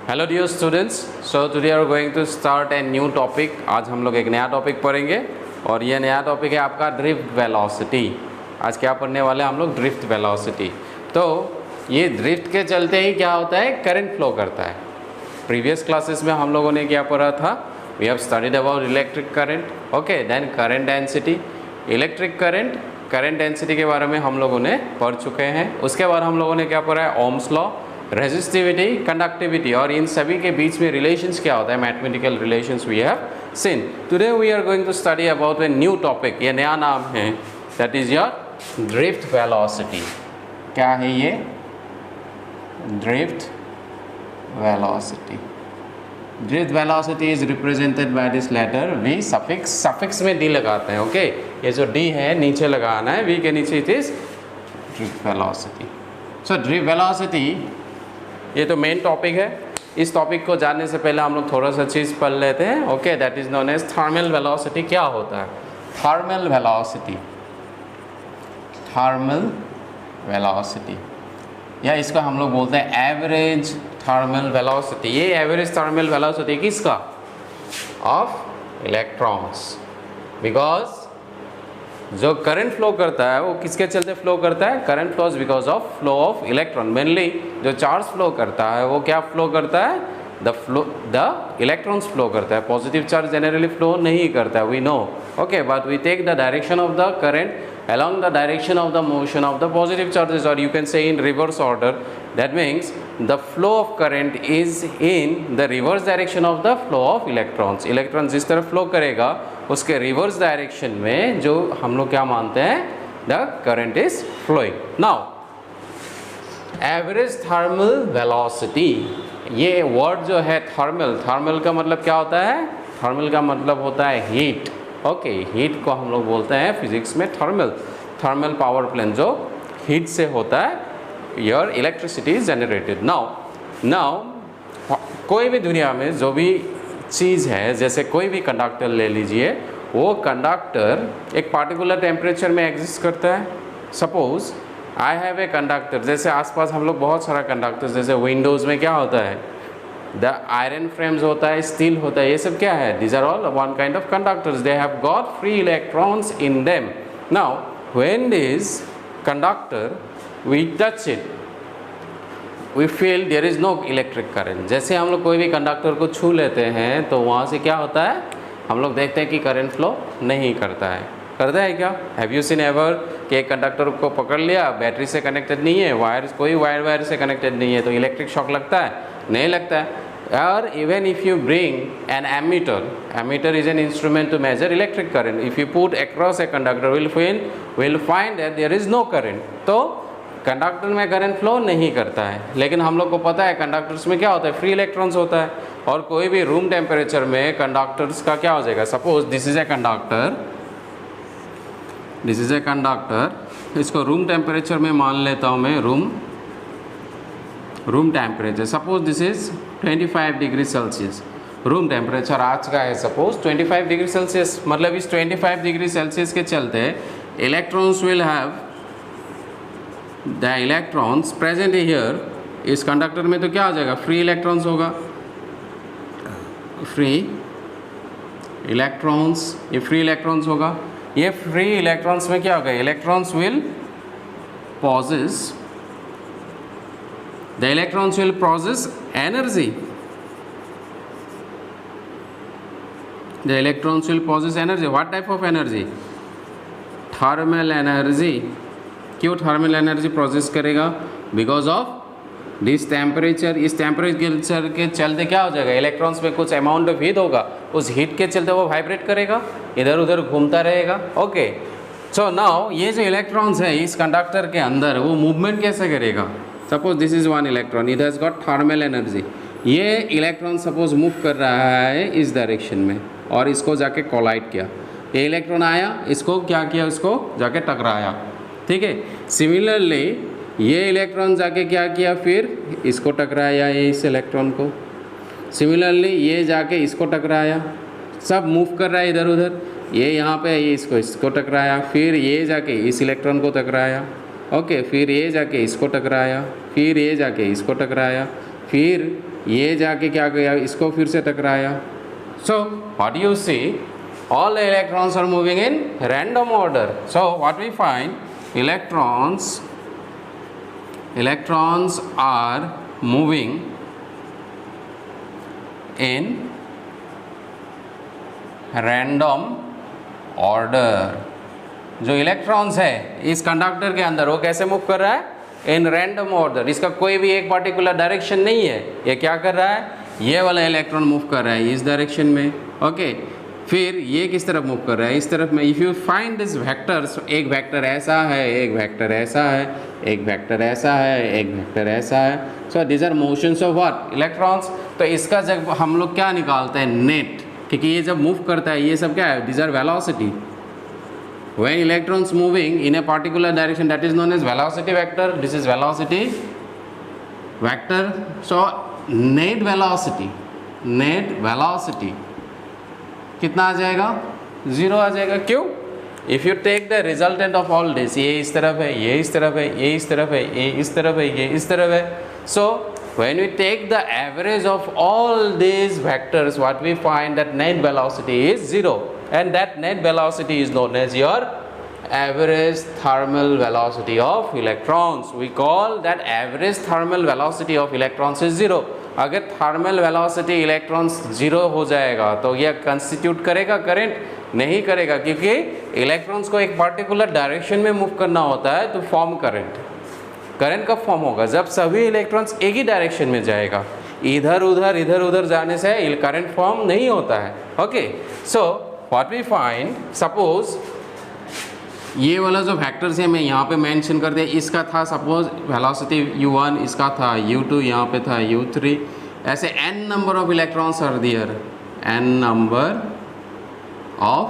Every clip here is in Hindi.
Hello dear students, so today are going to start a new topic. आज हम लोग एक नया टॉपिक पढ़ेंगे और ये नया टॉपिक है आपका ड्रिफ्ट वेलोसिटी। आज क्या पढ़ने वाले हैं हम लोग? Drift velocity. तो ये ड्रिफ्ट के चलते ही क्या होता है, करंट फ्लो करता है। प्रीवियस क्लासेस में हम लोगों ने क्या पढ़ा था? We have studied about electric current, okay, then current density, electric current, current density के बारे में हम लोगों ने पढ़ चुके हैं। उसके बाद हम लोगों ने क्या पढ़ा है? ओम्स लॉ, रेजिस्टिविटी, कंडक्टिविटी, और इन सभी के बीच में रिलेशंस क्या होता है, mathematical relations we have seen. Today we are going to study about a new topic, ये नया नाम है, that is your drift velocity. क्या है ये? Drift velocity. Drift velocity is represented by this letter V suffix. Suffix में डी लगाते हैं, ओके। ये जो डी है नीचे लगाना है, वी के नीचे it is drift velocity. So drift velocity ये तो मेन टॉपिक है। इस टॉपिक को जानने से पहले हम लोग थोड़ा सा चीज़ पढ़ लेते हैं, okay. That is known as thermal velocity. क्या होता है थर्मल वेलोसिटी? थर्मल वेलोसिटी, या इसका हम लोग बोलते हैं एवरेज थर्मल वेलोसिटी। ये एवरेज थर्मल वेलोसिटी किसका? Of electrons. बिकॉज जो करंट फ्लो करता है वो किसके चलते फ्लो करता है? Current flows because of flow of electron. Mainly जो चार्ज फ्लो करता है वो क्या फ्लो करता है? द इलेक्ट्रॉन्स फ्लो करता है। पॉजिटिव चार्ज जनरली फ्लो नहीं करता है, we know, okay, but we take the direction of the current along the direction of the motion of the positive charges, or you can say in reverse order. That means the flow of current is in the reverse direction of the flow of electrons. Electron जिस तरफ फ्लो करेगा उसके रिवर्स डायरेक्शन में जो हम लोग क्या मानते हैं, the current is flowing. Now average thermal velocity, ये वर्ड जो है थर्मल, थर्मल का मतलब क्या होता है? थर्मल का मतलब होता है हीट, ओके। हीट को हम लोग बोलते हैं फिजिक्स में थर्मल। थर्मल पावर प्लांट जो हीट से होता है, your electricity is generated. Now कोई भी दुनिया में जो भी चीज़ है, जैसे कोई भी कंडक्टर ले लीजिए, वो कंडक्टर एक पार्टिकुलर टेम्परेचर में एग्जिस्ट करता है। Suppose I have a conductor, जैसे आसपास हम लोग बहुत सारा कंडक्टर, जैसे विंडोज़ में क्या होता है, द आयरन फ्रेम्स होता है, स्टील होता है, ये सब क्या है? These are all one kind of conductors, they have got free electrons in them. Now when this conductor we touch it, we feel there is no electric current. जैसे हम लोग कोई भी कंडक्टर को छू लेते हैं तो वहाँ से क्या होता है? हम लोग देखते हैं कि करंट फ्लो नहीं करता है। करता है क्या? हैव यू सीन एवर कि एक कंडक्टर को पकड़ लिया, बैटरी से कनेक्टेड नहीं है, वायर, कोई वायर से कनेक्टेड नहीं है, तो इलेक्ट्रिक शॉक लगता है? नहीं लगता है। और even if you bring an ammeter is an instrument to measure electric current, if you put across a conductor will find that there is no current. तो कंडक्टर में करंट फ्लो नहीं करता है, लेकिन हम लोग को पता है कंडक्टर्स में क्या होता है? फ्री इलेक्ट्रॉन्स होता है। और कोई भी रूम टेम्परेचर में कंडक्टर्स का क्या हो जाएगा? Suppose this is a conductor, this is a conductor, इसको रूम टेम्परेचर में मान लेता हूँ मैं, room temperature, suppose this is 25 degree Celsius. Room temperature आज का है सपोज 25 डिग्री सेल्सियस। मतलब इस 25 डिग्री सेल्सियस के चलते electrons will have the electrons present here. इस कंडक्टर में तो क्या हो जाएगा? फ्री इलेक्ट्रॉन्स होगा, फ्री इलेक्ट्रॉन्स, ये फ्री इलेक्ट्रॉन्स होगा। ये फ्री इलेक्ट्रॉन्स में क्या होगा? Electrons will possess, the electrons will possess energy, the electrons will possess energy. What type of energy? Thermal energy. क्यों थर्मल एनर्जी प्रोसेस करेगा? Because of this temperature. इस टेम्परेचर के चलते क्या हो जाएगा? इलेक्ट्रॉन्स में कुछ अमाउंट ऑफ हीट होगा, उस हीट के चलते वो वाइब्रेट करेगा, इधर उधर घूमता रहेगा, ओके। सो नाउ ये जो इलेक्ट्रॉन्स है इस कंडक्टर के अंदर, वो मूवमेंट कैसे करेगा? Suppose this is one electron, it has got thermal energy. ये इलेक्ट्रॉन सपोज मूव कर रहा है इस डायरेक्शन में और इसको जाके कोलाइड किया। ये इलेक्ट्रॉन आया, इसको क्या किया? उसको जाके टकराया, ठीक है। सिमिलरली ये इलेक्ट्रॉन जाके क्या किया? फिर इसको टकराया, ये इस इलेक्ट्रॉन को। सिमिलरली ये जाके इसको टकराया, सब मूव कर रहा है इधर उधर। ये यहाँ पे ये इसको टकराया, फिर ये जाके इस इलेक्ट्रॉन को टकराया, ओके। फिर ये जाके इसको टकराया, फिर ये जाके इसको टकराया, फिर ये जाके क्या किया, इसको फिर से टकराया. So what you see, all the electrons are moving in random order. So what we find, electrons are moving in random order. जो इलेक्ट्रॉन्स है इस कंडक्टर के अंदर वो कैसे मूव कर रहा है, इन रैंडम ऑर्डर. इसका कोई भी एक पर्टिकुलर डायरेक्शन नहीं है. ये क्या कर रहा है, ये वाला इलेक्ट्रॉन मूव कर रहा है इस डायरेक्शन में. ओके, फिर ये किस तरफ मूव कर रहा है, इस तरफ में. If you find this vectors, एक वेक्टर ऐसा है, एक वेक्टर ऐसा है, एक वेक्टर ऐसा है, एक वेक्टर ऐसा है. So this are motions of what, electrons. तो इसका जब हम लोग क्या निकालते हैं, नेट, क्योंकि ये जब मूव करता है ये सब क्या है, this are velocity. When electrons moving in a particular direction, that is known as velocity vector. This is velocity vector. So net velocity कितना आ जाएगा, 0 आ जाएगा. क्यों? If you take the resultant of all this, ये इस तरफ है, ये इस तरफ है, ये इस तरफ है, ये इस तरफ है, ये इस तरफ है. So when we take the average of all these vectors, what we find that net velocity is 0. And that net velocity is known as your average thermal velocity of electrons. We call that average thermal velocity of electrons is 0. अगर thermal velocity electrons 0 हो जाएगा तो यह constitute करेगा करंट, नहीं करेगा, क्योंकि इलेक्ट्रॉन्स को एक पर्टिकुलर डायरेक्शन में मूव करना होता है तो फॉर्म करंट. करंट कब फॉर्म होगा, जब सभी इलेक्ट्रॉन्स एक ही डायरेक्शन में जाएगा. इधर उधर जाने से करंट फॉर्म नहीं होता है. Okay, so what we find, suppose ये वाला जो वेक्टर्स है मैं यहाँ पे मेंशन कर दिया, इसका था सपोज वेलोसिटी u1, इसका था u2, यहाँ पे था u3. ऐसे n number of electrons are there, n number of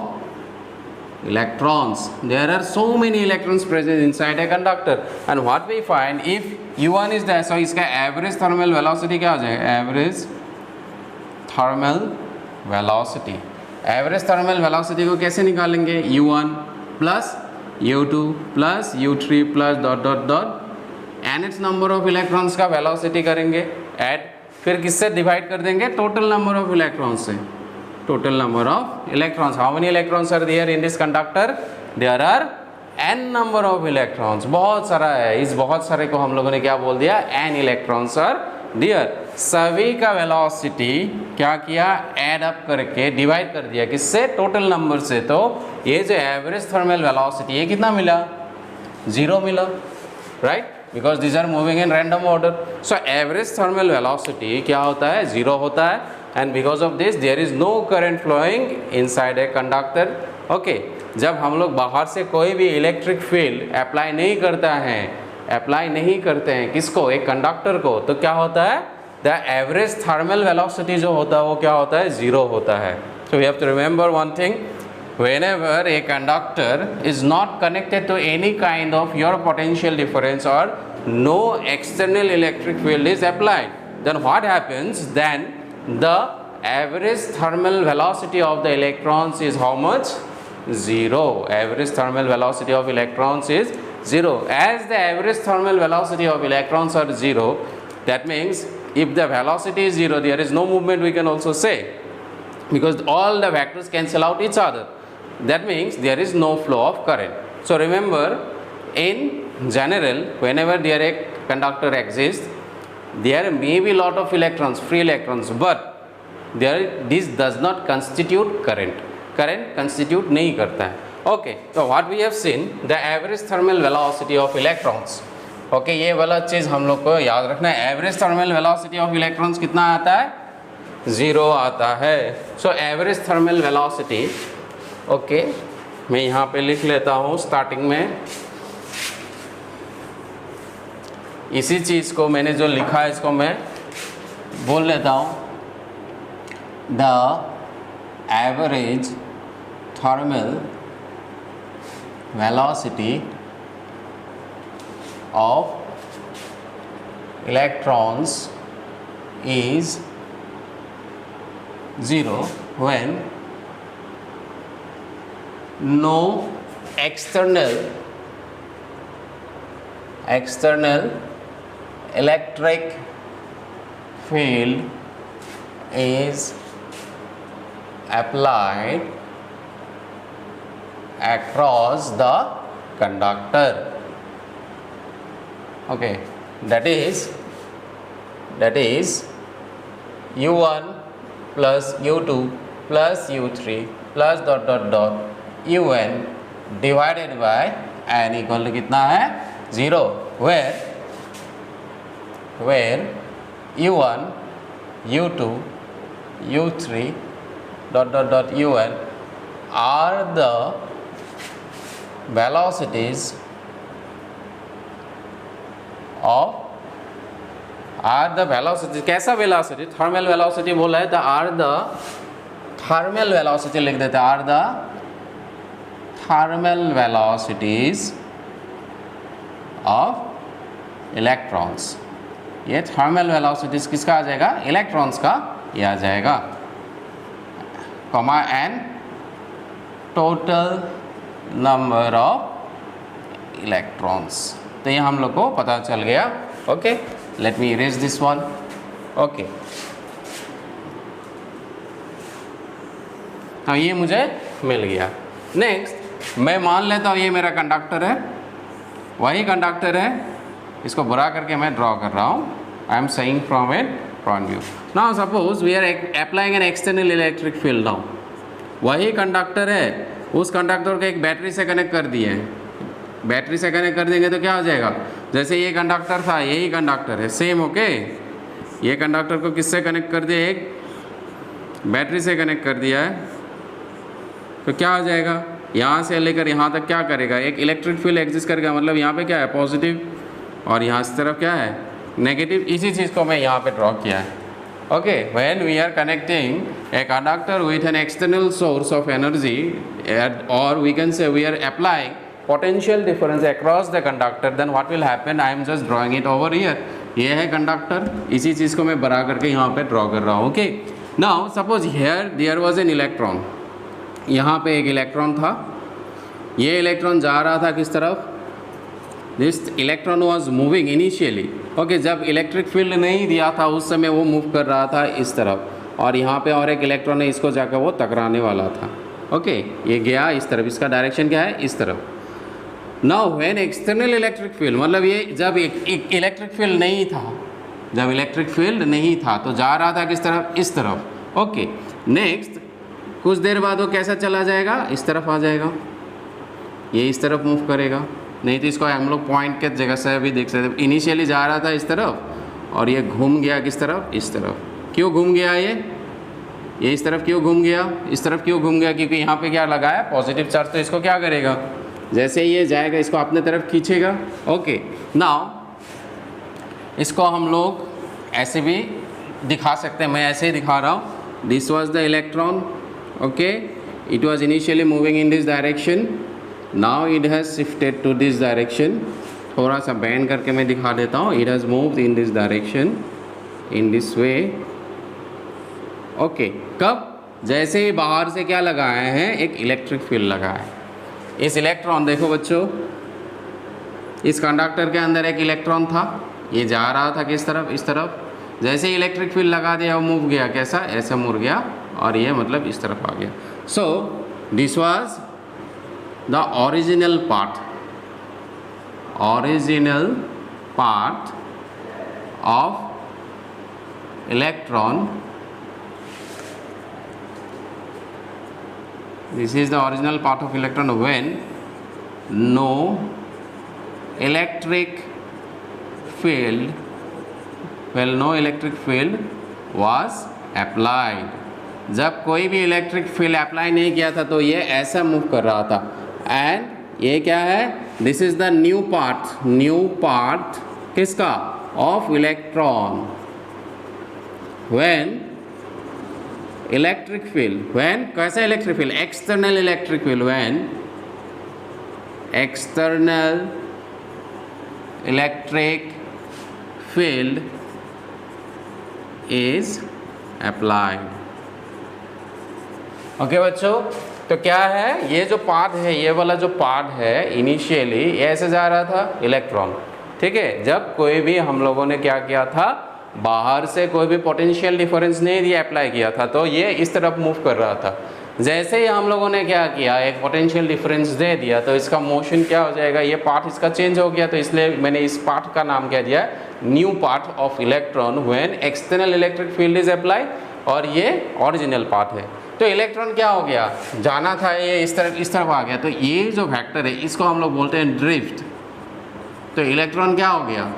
electrons. There are so many electrons present inside a conductor. And what we find, if u1 is that, so इसका एवरेज थर्मल वेलोसिटी क्या हो जाएगा, average thermal velocity. Average thermal velocity को कैसे निकालेंगे, u1 plus u2 plus u3 plus dot dot dot nth number of electrons का वेलोसिटी करेंगे ऐड, फिर किससे डिवाइड कर देंगे, टोटल नंबर ऑफ इलेक्ट्रॉन्स से. Total number of electrons, how many electrons are there in this conductor, there are n number of electrons. बहुत सारा है, इस बहुत सारे को हम लोगों ने क्या बोल दिया, n इलेक्ट्रॉन्स आर देयर. सभी का वेलोसिटी क्या किया, ऐड अप करके डिवाइड कर दिया किससे, टोटल नंबर से. तो ये जो एवरेज थर्मल वेलोसिटी ये कितना मिला, 0 मिला, right, because this are moving in random order. So average thermal velocity क्या होता है, 0 होता है. And because of this there is no current flowing inside a conductor. Okay, जब हम लोग बाहर से कोई भी इलेक्ट्रिक फील्ड अप्लाई नहीं करते हैं किसको, एक कंडक्टर को, तो क्या होता है, द एवरेज थर्मल वेलोसिटी जो होता है वो क्या होता है, 0 होता है. So we have to remember one thing, whenever a conductor is not connected to any kind of your potential difference or no external electric field is applied, then what happens, then the average thermal velocity of the electrons is how much, 0. Average thermal velocity of electrons is 0. As the average thermal velocity of electrons are 0, that means if the velocity is 0, there is no movement, we can also say, because all the vectors cancel out each other. That means there is no flow of current. So remember, in general, whenever there a conductor exists, there may be lot of electrons, free electrons, but this does not constitute current. Current constitute नहीं करता है. Okay, so what we have seen, the average thermal velocity of electrons. Okay, ये वाला चीज़ हम लोग को याद रखना है. Average thermal velocity of electrons कितना आता है, 0 आता है. सो एवरेज थर्मल वेलोसिटी, ओके, मैं यहाँ पे लिख लेता हूँ स्टार्टिंग में. इसी चीज़ को मैंने जो लिखा है इसको मैं बोल लेता हूँ, the average thermal velocity of electrons is 0 when no external electric field is applied across the conductor. Okay, that is u1 plus u2 plus u3 plus dot dot dot un divided by n equal to कितना है 0, where u1 u2 u3 dot dot dot un are the velocities of कैसा वेलोसिटी, थर्मल वेलोसिटी बोला है तो आर द थर्मल वेलोसिटी लिख देते हैं, are the thermal velocities of electrons. ये थर्मल वेलोसिटीज किसका आ जाएगा, इलेक्ट्रॉन्स का ये आ जाएगा, comma N total number of electrons. तो ये हम लोग को पता चल गया। Okay, let me erase this one. Okay, तो ये मुझे मिल गया। नेक्स्ट मैं मान लेता हूँ ये मेरा कंडक्टर है, वही कंडक्टर है, इसको बुरा करके मैं ड्रॉ कर रहा हूँ। I am saying from it front view. Now suppose we are applying an external electric field. Now वही कंडक्टर है, उस कंडक्टर को एक बैटरी से कनेक्ट कर दिए हैं। बैटरी से कनेक्ट कर देंगे तो क्या हो जाएगा, जैसे ये कंडक्टर था यही कंडक्टर है सेम। ओके, ये कंडक्टर को किससे कनेक्ट कर दिया, एक बैटरी से कनेक्ट कर दिया है, तो क्या हो जाएगा, यहाँ से लेकर यहाँ तक क्या करेगा, एक इलेक्ट्रिक फील्ड एग्जिस्ट करेगा। मतलब यहाँ पे क्या है पॉजिटिव और यहाँ इस तरफ क्या है नेगेटिव। इसी चीज़ को मैं यहाँ पे ड्रॉ किया है। Okay, when we are connecting a conductor with an external source of energy और we can say we are applying potential difference across the conductor, then what will happen, I am just drawing it over here। ये है कंडक्टर, इसी चीज़ को मैं बड़ा करके यहाँ पे ड्रॉ कर रहा हूँ। Okay, now suppose here there was an electron, यहाँ पे एक इलेक्ट्रॉन था, ये इलेक्ट्रॉन जा रहा था किस तरफ, this electron was moving initially. Okay, जब इलेक्ट्रिक फील्ड नहीं दिया था उस समय वो मूव कर रहा था इस तरफ, और यहाँ पे और एक इलेक्ट्रॉन है, इसको जाकर वो टकराने वाला था। ओके, ये गया इस तरफ, इसका डायरेक्शन क्या है, इस तरफ। Now when external electric field, मतलब ये जब एक इलेक्ट्रिक फील्ड नहीं था, जब इलेक्ट्रिक फील्ड नहीं था तो जा रहा था किस तरफ, इस तरफ। ओके, नेक्स्ट कुछ देर बाद वो कैसा चला जाएगा, इस तरफ आ जाएगा, ये इस तरफ मूव करेगा। नहीं तो इसको हम लोग पॉइंट के जगह से भी देख सकते, इनिशियली जा रहा था इस तरफ और ये घूम गया किस तरफ, इस तरफ। क्यों घूम गया ये इस तरफ क्यों घूम गया, इस तरफ क्यों घूम गया, क्योंकि यहाँ पे क्या लगा है पॉजिटिव चार्ज, तो इसको क्या करेगा, जैसे ये जाएगा इसको अपने तरफ खींचेगा। ओके, नाउ इसको हम लोग ऐसे भी दिखा सकते हैं, मैं ऐसे ही दिखा रहा हूँ। This was the electron, okay, it was initially moving in this direction, now it has shifted to this direction. थोड़ा सा बैंड करके मैं दिखा देता हूँ। It has moved in this direction in this way. Okay, कब, जैसे ही बाहर से क्या लगाए हैं, एक इलेक्ट्रिक फील्ड लगा है। इस इलेक्ट्रॉन देखो बच्चों, इस कंडक्टर के अंदर एक इलेक्ट्रॉन था, ये जा रहा था किस तरफ, इस तरफ। जैसे ही इलेक्ट्रिक फील्ड लगा दिया वो मूव गया, कैसा, ऐसा मुड़ गया, और ये मतलब इस तरफ आ गया। So this was the original part of electron. This is the original part of electron when no electric field was applied। जब कोई भी इलेक्ट्रिक फील्ड अप्लाई नहीं किया था तो ये ऐसा मूव कर रहा था। एंड ये क्या है, this is the new part किसका, of electron. When electric field, when कैसा electric field, external electric field, when external electric field is applied. Okay बच्चों, तो क्या है, ये जो पाथ है, ये वाला जो पार्ट है इनिशियली ऐसे जा रहा था इलेक्ट्रॉन, ठीक है। जब कोई भी हम लोगों ने क्या किया था, बाहर से कोई भी पोटेंशियल डिफरेंस नहीं दिया, अप्लाई किया था, तो ये इस तरफ मूव कर रहा था। जैसे ही हम लोगों ने क्या किया, एक पोटेंशियल डिफरेंस दे दिया, तो इसका मोशन क्या हो जाएगा, ये पार्ट इसका चेंज हो गया। तो इसलिए मैंने इस पार्ट का नाम क्या दिया, new part of electron when external electric field is apply, और ये ओरिजिनल पार्ट है। तो इलेक्ट्रॉन क्या हो गया, जाना था ये इस तरफ आ गया। तो ये जो वेक्टर है इसको हम लोग बोलते हैं ड्रिफ्ट। तो इलेक्ट्रॉन क्या हो गया,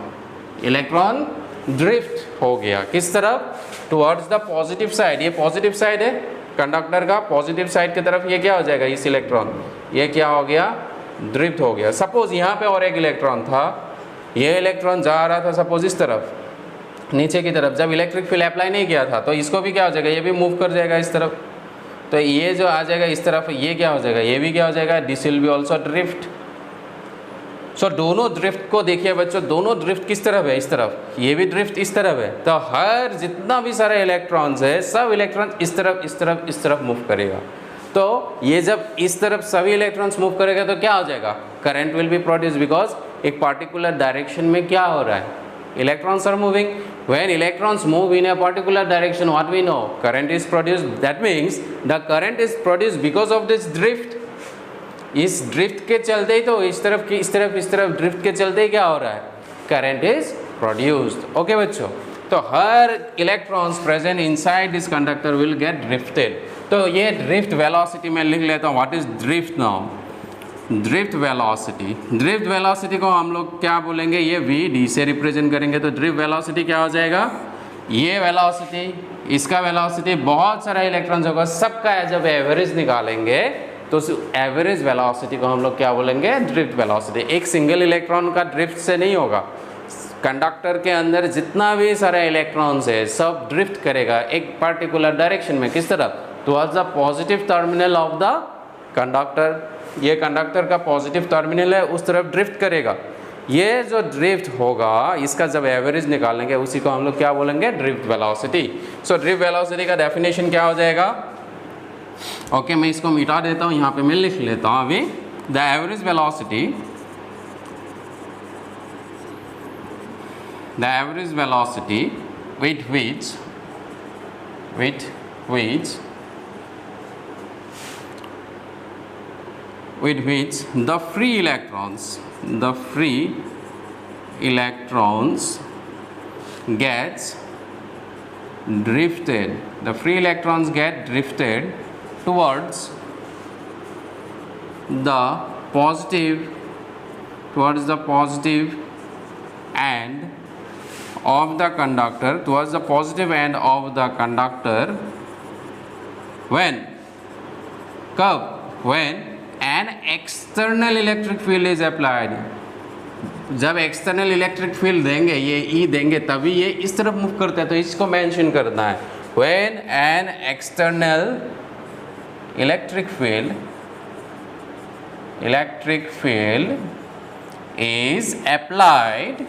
इलेक्ट्रॉन ड्रिफ्ट हो गया किस तरफ, टुवर्ड्स द पॉजिटिव साइड। ये पॉजिटिव साइड है कंडक्टर का, पॉजिटिव साइड की तरफ ये क्या हो जाएगा, इस इलेक्ट्रॉन ये क्या हो गया, ड्रिफ्ट हो गया। सपोज यहाँ पे और एक इलेक्ट्रॉन था, ये इलेक्ट्रॉन जा रहा था सपोज इस तरफ नीचे की तरफ, जब इलेक्ट्रिक फील्ड अप्लाई नहीं किया था तो इसको भी क्या हो जाएगा, ये भी मूव कर जाएगा इस तरफ। तो ये जो आ जाएगा इस तरफ, ये क्या हो जाएगा, ये भी क्या हो जाएगा, this will be also drift. So दोनों ड्रिफ्ट को देखिए बच्चों, दोनों ड्रिफ्ट किस तरफ है, इस तरफ, ये भी ड्रिफ्ट इस तरफ है। तो हर जितना भी सारे इलेक्ट्रॉन्स है, सब इलेक्ट्रॉन इस तरफ इस तरफ इस तरफ मूव करेगा। तो ये जब इस तरफ सभी इलेक्ट्रॉन्स मूव करेगा तो क्या हो जाएगा, current will be produce, because एक पार्टिकुलर डायरेक्शन में क्या हो रहा है, electrons are moving. When electrons move in a particular direction, what we know, current is produced. That means the current is produced because of this drift. इस ड्रिफ्ट के चलते ही तो इस तरफ की इस तरफ ड्रिफ्ट के चलते ही क्या हो रहा है, करंट इज प्रोड्यूस्ड। ओके बच्चों, तो हर electrons present inside this conductor will get drifted. तो ये ड्रिफ्ट वेलोसिटी में लिख लेता हूँ, what is drift now, drift velocity. Drift velocity को हम लोग क्या बोलेंगे, ये वी डी से रिप्रेजेंट करेंगे। तो ड्रिफ्ट वेलोसिटी क्या हो जाएगा, ये वेलोसिटी, इसका वेलोसिटी, बहुत सारा इलेक्ट्रॉन्स होगा, सबका जब एवरेज निकालेंगे तो उस एवरेज वेलोसिटी को हम लोग क्या बोलेंगे, ड्रिफ्ट वेलोसिटी। एक सिंगल इलेक्ट्रॉन का ड्रिफ्ट से नहीं होगा, कंडक्टर के अंदर जितना भी सारा इलेक्ट्रॉन्स है सब ड्रिफ्ट करेगा एक पर्टिकुलर डायरेक्शन में, किस तरफ, towards the positive terminal of the conductor. ये कंडक्टर का पॉजिटिव टर्मिनल है, उस तरफ ड्रिफ्ट करेगा। ये जो ड्रिफ्ट होगा इसका जब एवरेज निकालेंगे उसी को हम लोग क्या बोलेंगे, ड्रिफ्ट वेलोसिटी। सो ड्रिफ्ट वेलोसिटी का डेफिनेशन क्या हो जाएगा, ओके मैं इसको मिटा देता हूँ, यहाँ पे मैं लिख लेता हूँ अभी, the average velocity, the average velocity with which the free electrons gets drifted, the free electrons get drifted towards the positive end of the conductor, towards the positive end of the conductor, when कब, when an external electric field is applied, जब एक्सटर्नल इलेक्ट्रिक फील्ड देंगे, ये ई देंगे, तभी ये इस तरफ मूव करता है। तो इसको मेंशन करना है, when an external electric field is applied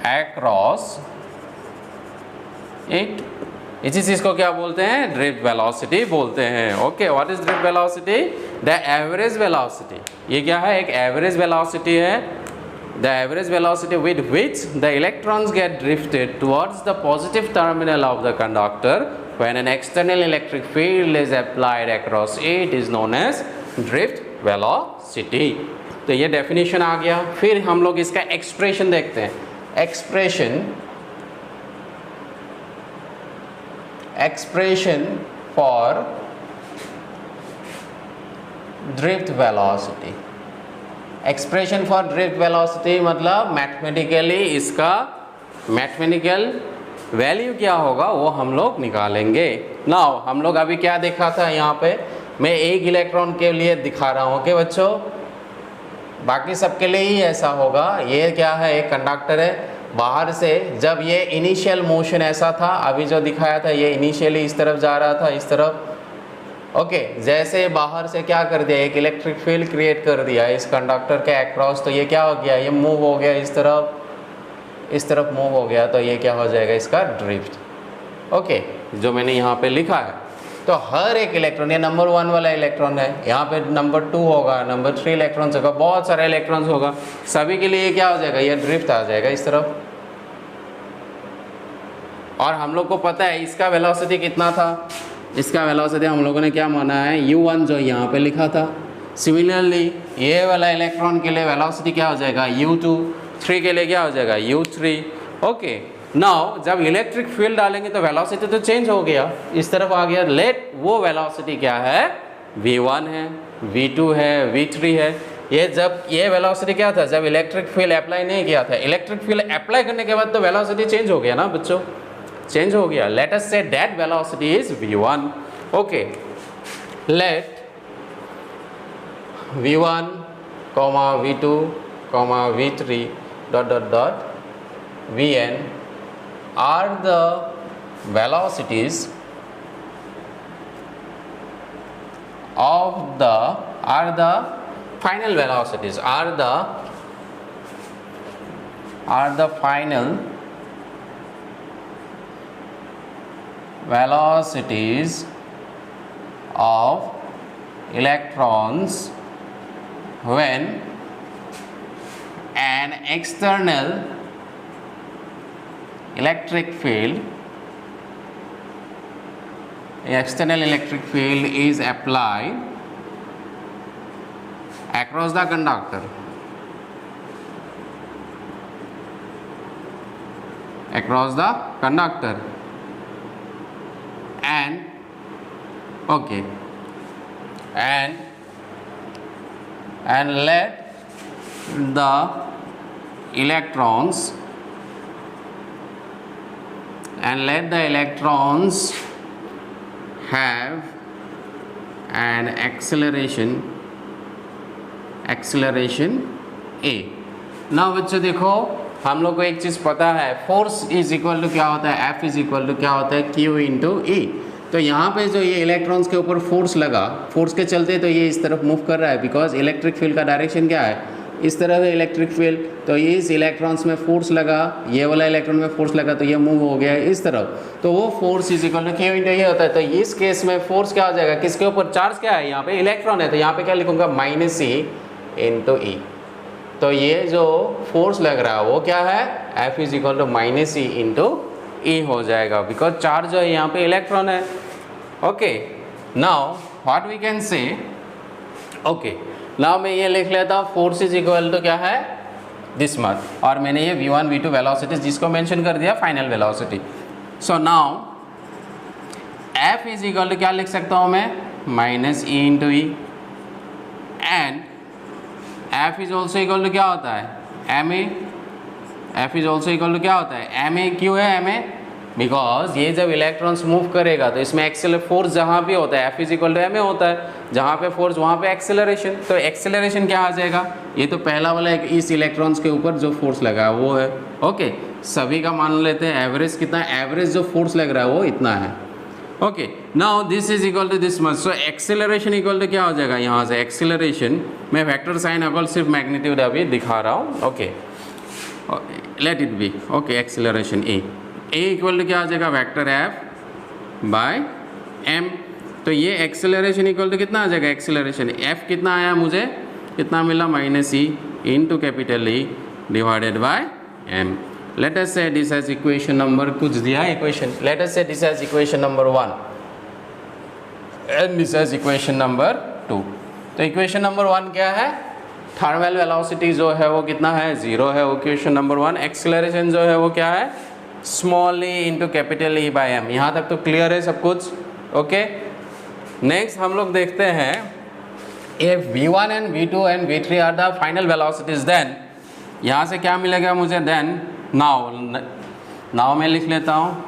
across it, इसी चीज़ को क्या बोलते हैं, ड्रिफ्ट वेलोसिटी बोलते हैं। Okay, what is drift velocity, the average velocity. ये क्या है, एक एवरेज वेलोसिटी है, the average velocity with which the electrons get drifted towards the positive terminal of the conductor when an external electric field is applied across it is known as drift velocity. तो ये डेफिनेशन आ गया। फिर हम लोग इसका एक्सप्रेशन देखते हैं। Expression for drift velocity. Expression for drift velocity मतलब मैथमेटिकली इसका मैथमेटिकल वैल्यू क्या होगा वो हम लोग निकालेंगे। नाउ हम लोग अभी क्या देखा था, यहाँ पे मैं एक इलेक्ट्रॉन के लिए दिखा रहा हूँ, ओके बच्चों, बाकी सबके लिए ही ऐसा होगा। ये क्या है, एक कंडक्टर है, बाहर से जब ये इनिशियल मोशन ऐसा था, अभी जो दिखाया था ये इनिशियली इस तरफ जा रहा था, इस तरफ। ओके, जैसे बाहर से क्या कर दिया, एक इलेक्ट्रिक फील्ड क्रिएट कर दिया इस कंडक्टर के अक्रॉस, तो ये क्या हो गया, ये मूव हो गया इस तरफ मूव हो गया, तो ये क्या हो जाएगा, इसका ड्रिफ्ट। ओके, जो मैंने यहाँ पे लिखा है। तो हर एक इलेक्ट्रॉन, ये नंबर 1 वाला इलेक्ट्रॉन है, यहाँ पे नंबर 2 होगा, नंबर 3 इलेक्ट्रॉन्स होगा, बहुत सारे इलेक्ट्रॉन्स होगा, सभी के लिए क्या हो जाएगा, ये ड्रिफ्ट आ जाएगा इस तरफ। और हम लोग को पता है इसका वेलोसिटी कितना था, इसका वेलोसिटी हम लोगों ने क्या माना है u1 जो यहाँ पे लिखा था। सिमिलरली ये वाला इलेक्ट्रॉन के लिए वेलोसिटी क्या हो जाएगा u2, 3 के लिए क्या हो जाएगा u3। ओके, नाउ जब इलेक्ट्रिक फील्ड डालेंगे तो वेलोसिटी तो चेंज हो गया, इस तरफ आ गया। लेट वो वेलोसिटी क्या है v1 है, v2 है, v3 है। ये जब ये वेलोसिटी क्या था जब इलेक्ट्रिक फील्ड अप्लाई नहीं किया था, इलेक्ट्रिक फील्ड अप्लाई करने के बाद तो वेलोसिटी चेंज हो गया ना बच्चों, चेंज हो गया। Let us say that velocity is v1। Okay, let v1, v2, v3 dot dot dot vn are the velocities of the final velocities are the final velocities of electrons when an external electric field is applied across the conductor and okay and let the electrons have an acceleration a। ना बच्चों देखो हम लोग को एक चीज़ पता है, फोर्स इज इक्वल टू क्या होता है, F इज इक्वल टू क्या होता है Q इंटू E। तो यहाँ पे जो ये इलेक्ट्रॉन्स के ऊपर फोर्स लगा, फोर्स के चलते तो ये इस तरफ मूव कर रहा है, बिकॉज इलेक्ट्रिक फील्ड का डायरेक्शन क्या है, इस तरह है इलेक्ट्रिक फील्ड। तो इस इलेक्ट्रॉन्स में फोर्स लगा, ये वाला इलेक्ट्रॉन में फोर्स लगा तो ये मूव हो गया इस तरफ, तो वो force is equal to Q into ये होता है। तो इस केस में फोर्स क्या हो जाएगा, किसके ऊपर, चार्ज क्या है यहाँ पे, इलेक्ट्रॉन है, तो यहाँ पे क्या लिखूंगा -E इंटू E। तो ये जो फोर्स लग रहा है वो क्या है, F is equal to -E into E हो जाएगा, बिकॉज चार्ज जो है यहाँ पे इलेक्ट्रॉन है। Okay, now what we can say, okay now मैं ये लिख लेता हूँ फोर्स इज इक्वल टू क्या है दिस मच, और मैंने ये v1 v2 वेलोसिटीज जिसको मेंशन कर दिया final velocity. So now F is equal to क्या लिख सकता हूँ मैं, -E into E, and F is also equal to क्या होता है ma। F is also equal to क्या होता है ma। क्यों है ma, बिकॉज ये जब इलेक्ट्रॉन्स मूव करेगा तो इसमें एक्सेलर फोर्स जहाँ भी होता है F is equal to ma होता है, जहाँ पे फोर्स वहाँ पे एक्सेलरेशन। तो एक्सेलरेशन क्या आ जाएगा, ये तो पहला वाला एक इस इलेक्ट्रॉन्स के ऊपर जो फोर्स लगा है वो है। ओके, सभी का मान लेते हैं एवरेज कितना, एवरेज जो फोर्स लग रहा है वो इतना है। Okay, now this is equal to this much, so acceleration equal to क्या हो जाएगा, यहाँ से एक्सेलरेशन मैं वेक्टर साइन अकॉल सिर्फ मैग्नीट्यूड अभी दिखा रहा हूँ। Okay, let it be. Okay, acceleration A equal to क्या हो जाएगा, वेक्टर F बाय m। तो ये एक्सेलरेशन इक्वल टू कितना आ जाएगा, एक्सेलरेशन F कितना आया मुझे, कितना मिला, -E into capital E divided by m। Late us say this as equation number, कुछ दिया है equation, let us say this as equation number 1 and this as equation number 2। तो इक्वेशन नंबर 1 क्या है, थर्मल वेलोसिटी जो है वो कितना है, 0 है, वो इक्वेशन नंबर 1। एक्सेलरेशन जो है वो क्या है, small e into capital E by m। यहाँ तक तो क्लियर है सब कुछ। ओके, नेक्स्ट हम लोग देखते हैं if v1 and v2 and v3 are the final velocities, then यहाँ से क्या मिलेगा मुझे, देन नाउ मैं लिख लेता हूँ,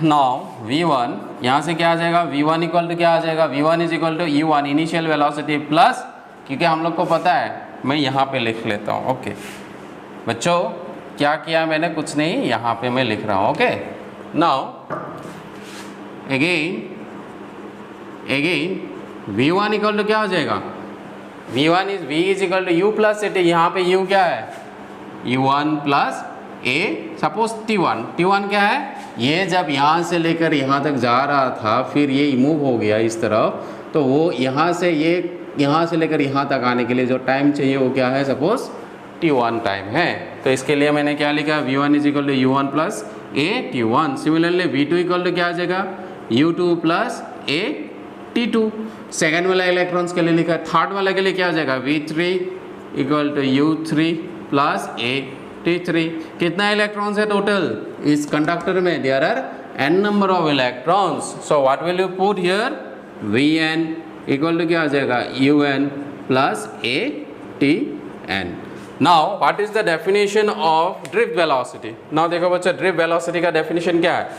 नाउ v1 यहाँ से क्या आ जाएगा, v1 इक्वल टू क्या आ जाएगा, v1 is equal to u1 initial velocity plus, क्योंकि हम लोग को पता है, मैं यहाँ पे लिख लेता हूँ। ओके बच्चों, क्या किया मैंने, कुछ नहीं, यहाँ पे मैं लिख रहा हूँ। Okay, now again v1 equal to क्या हो जाएगा, v1 is v is equal to u plus A T. यहाँ पे u क्या है, u1 plus a। Suppose t1 क्या है, ये जब यहाँ से लेकर यहाँ तक जा रहा था, फिर ये मूव हो गया इस तरफ, तो वो यहाँ से लेकर यहाँ तक आने के लिए जो टाइम चाहिए वो क्या है, सपोज t1 टाइम है। तो इसके लिए मैंने क्या लिखा, v1 is equal to u1 plus a t1। Similarly v2 equal to क्या आ जाएगा, u2 plus a t2। Second वाला इलेक्ट्रॉन्स के लिए लिखा है। थर्ड वाला के लिए क्या आ जाएगा, v3 equal to u3 plus a t3। कितना इलेक्ट्रॉन्स है टोटल इस कंडक्टर में, there are n number of electrons. So what will you put here, vn equal to क्या आ जाएगा, un plus a tn। Now what is the definition of drift velocity. Now देखो बच्चा, ड्रिफ्ट वेलोसिटी का डेफिनेशन क्या है,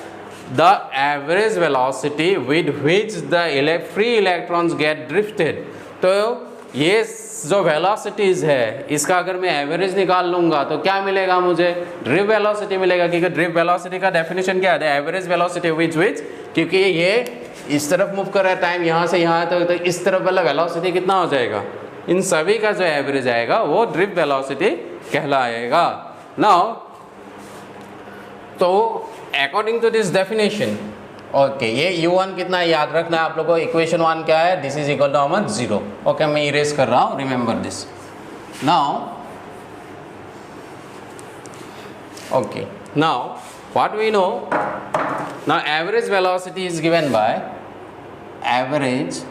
the average velocity with which the free electrons get drifted. तो ये जो वेलोसिटीज है इसका अगर मैं एवरेज निकाल लूँगा तो क्या मिलेगा मुझे, ड्रिफ्ट वेलोसिटी मिलेगा। क्योंकि ड्रिफ्ट वेलोसिटी का डेफिनेशन क्या है, the average velocity with which, क्योंकि ये इस तरफ मूव कर रहा है टाइम यहाँ से यहाँ तक, तो इस तरफ वाला वेलोसिटी कितना हो जाएगा, इन सभी का जो एवरेज आएगा वो ड्रिफ्ट वेलोसिटी कहलाएगा। नाउ तो according to this definition, okay, ये u1 कितना है याद रखना है आप लोगों को। इक्वेशन 1 क्या है, this is equal to how much, 0। Okay, मैं इरेज कर रहा हूँ, remember this. Now okay, now what we know, now average velocity is given by average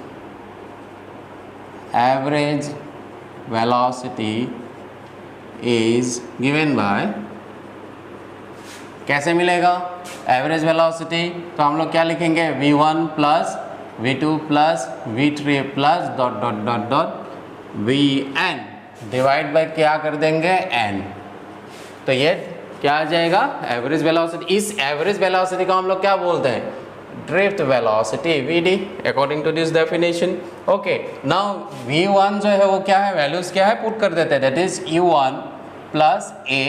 velocity is given by, कैसे मिलेगा एवरेज वेलोसिटी, तो हम लोग क्या लिखेंगे, v1 plus v2 plus v3 plus dot dot dot dot vn divide by क्या कर देंगे, n। तो ये क्या आ जाएगा, एवरेज वेलोसिटी। इस एवरेज वेलोसिटी को हम लोग क्या बोलते हैं, drift velocity, vd, according to this definition. Okay, now v1 जो है वो क्या है, वैल्यूज क्या है, पुट कर देते हैं, that is u1 plus a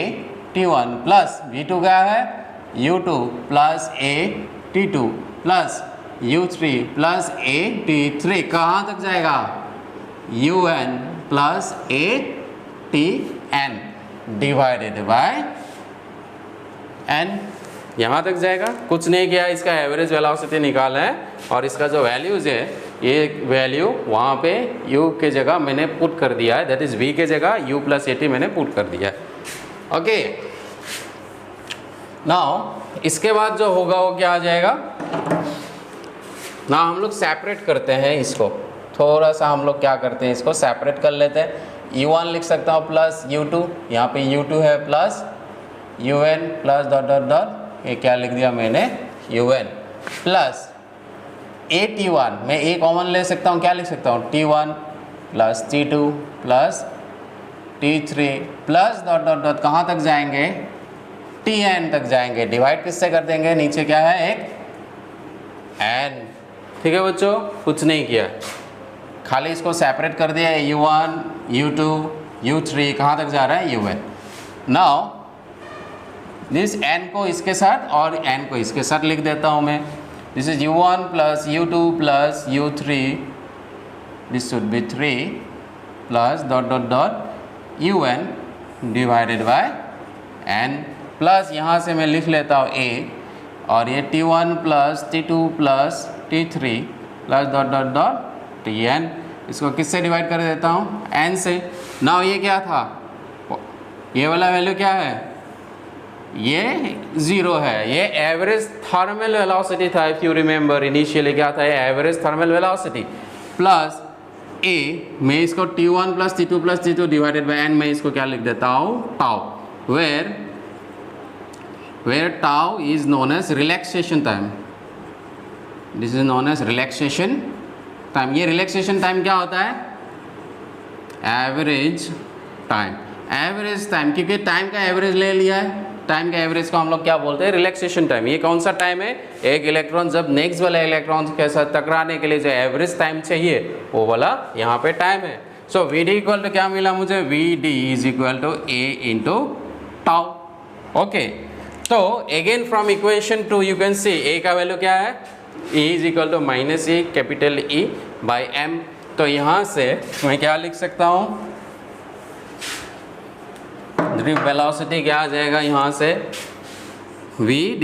t1 plus v2 क्या है, u2 plus a t2 plus u3 plus a t3। कहाँ तक जाएगा, un plus a tn divided by n, यहाँ तक जाएगा। कुछ नहीं किया, इसका एवरेज वेलोसिटी निकाला है और इसका जो वैल्यूज है, ये वैल्यू वहाँ पे u के जगह मैंने पुट कर दिया है, दैट इज v के जगह u प्लस a t मैंने पुट कर दिया है। ओके, नाउ इसके बाद जो होगा वो क्या आ जाएगा ना, हम लोग सेपरेट करते हैं इसको, थोड़ा सा हम लोग क्या करते हैं, इसको सेपरेट कर लेते हैं। u1 लिख सकता हूँ प्लस u2, यहाँ पे u2 है plus un plus dot dot dot, ये क्या लिख दिया मैंने, un प्लस a t1, मैं a कॉमन ले सकता हूँ, क्या लिख सकता हूँ, t1 plus t2 plus t3 plus dot dot dot, कहाँ तक जाएंगे, tn तक जाएंगे। डिवाइड किससे कर देंगे, नीचे क्या है, एक n। ठीक है बच्चों, कुछ नहीं किया, खाली इसको सेपरेट कर दिया, u1 u2 u3, कहाँ तक जा रहा है, un। नाउ दिस n को इसके साथ और n को इसके साथ लिख देता हूँ मैं, this is u1 plus u2 plus u3, this should be 3 plus dot dot dot un divided by n, plus यहाँ से मैं लिख लेता हूँ a, और ये t1 plus t2 plus t3 plus dot dot dot tn, इसको किससे डिवाइड कर देता हूँ, n से। नाउ ये क्या था, ये वाला वैल्यू क्या है, ये 0 है, ये एवरेज थर्मल वेलोसिटी था। इफ यू रिमेंबर इनिशियली क्या था, ये average thermal velocity plus a, मैं इसको t1 plus t2 plus t2 divided by n, मैं इसको क्या लिख देता हूँ, tau, where tau is known as relaxation time, this is known as relaxation time. ये रिलैक्सेशन टाइम क्या होता है, एवरेज टाइम, एवरेज टाइम, क्योंकि टाइम का एवरेज ले लिया है, टाइम का एवरेज को हम लोग क्या बोलते हैं, रिलैक्सेशन टाइम। ये कौन सा टाइम है, एक इलेक्ट्रॉन जब नेक्स्ट वाला इलेक्ट्रॉन के साथ टकराने के लिए जो एवरेज टाइम चाहिए वो वाला यहाँ पे टाइम है। सो vd इक्वल टू क्या मिला मुझे, vd is equal to a into tau. Okay, तो again from equation 2 you can see a का वैल्यू क्या है, e is equal to minus e capital E by m। तो यहाँ से मैं क्या लिख सकता हूँ, ड्रिफ्ट वेलोसिटी क्या आ जाएगा, यहाँ से vd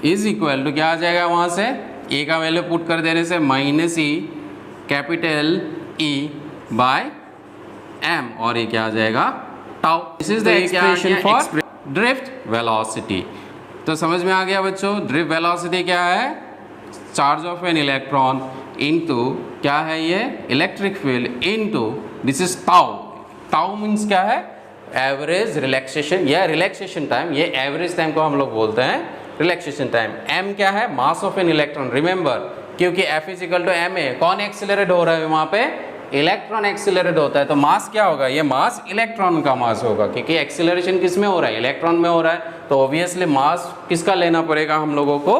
इज इक्वल टू क्या आ जाएगा, वहाँ से a का वैल्यू पुट कर देने से minus e capital E by m, और ये क्या आ जाएगा tau, this is the expression for drift velocity. तो समझ में आ गया बच्चों, ड्रिफ्ट वेलोसिटी क्या है, charge of an electron into क्या है ये electric field into this is tau. Tau means क्या है, एवरेज रिलैक्सेशन या रिलैक्सेशन टाइम, ये एवरेज टाइम को हम लोग बोलते हैं रिलैक्सेशन टाइम। एम क्या है, mass of an electron, remember क्योंकि F equal to M A, कौन एक्सीलरेट हो रहा है वहाँ पे, इलेक्ट्रॉन एक्सीलरेट होता है, तो मास क्या होगा, ये मास इलेक्ट्रॉन का मास होगा, क्योंकि एक्सीलरेशन किस में हो रहा है, इलेक्ट्रॉन में हो रहा है, तो ऑब्वियसली मास किसका लेना पड़ेगा हम लोगों को,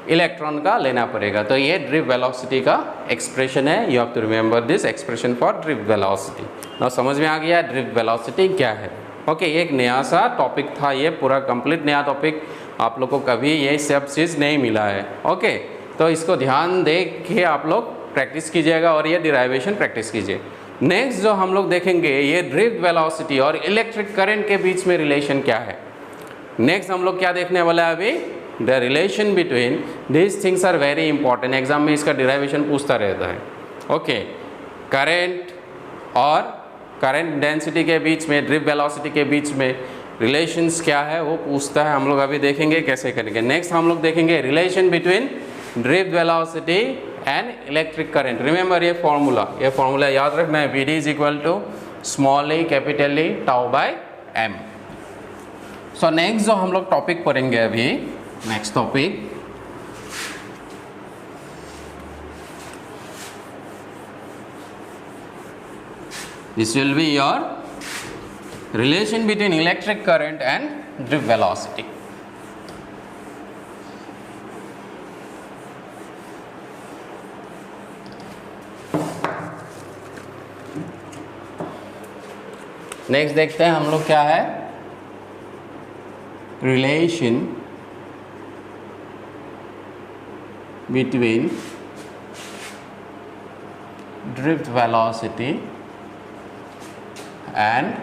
इलेक्ट्रॉन का लेना पड़ेगा। तो ये ड्रिफ्ट वेलोसिटी का एक्सप्रेशन है, you have to remember this expression for drift velocity. Now समझ में आ गया ड्रिफ्ट वेलोसिटी क्या है। ओके, एक नया सा टॉपिक था ये, पूरा कंप्लीट नया टॉपिक, आप लोग को कभी ये सब चीज़ नहीं मिला है। ओके, तो इसको ध्यान दे के आप लोग प्रैक्टिस कीजिएगा और ये डिराइवेशन प्रैक्टिस कीजिए। नेक्स्ट जो हम लोग देखेंगे, ये ड्रिफ्ट वेलोसिटी और इलेक्ट्रिक करंट के बीच में रिलेशन क्या है। नेक्स्ट हम लोग क्या देखने वाला है अभी, the relation between this things are very important, exam में इसका डिराइवेशन पूछता रहता है। ओके, करंट और करंट डेंसिटी के बीच में, ड्रिफ्ट वेलोसिटी के बीच में रिलेशंस क्या है वो पूछता है, हम लोग अभी देखेंगे कैसे करेंगे। नेक्स्ट हम लोग देखेंगे relation between drift velocity and electric current. Remember ये फॉर्मूला याद रखना है, Vd is equal to small e capital E tau by m। So next जो हम लोग टॉपिक पढ़ेंगे अभी, next topic this will be your relation between electric current and drift velocity. Next देखते हैं हम लोग क्या है, relation between drift velocity and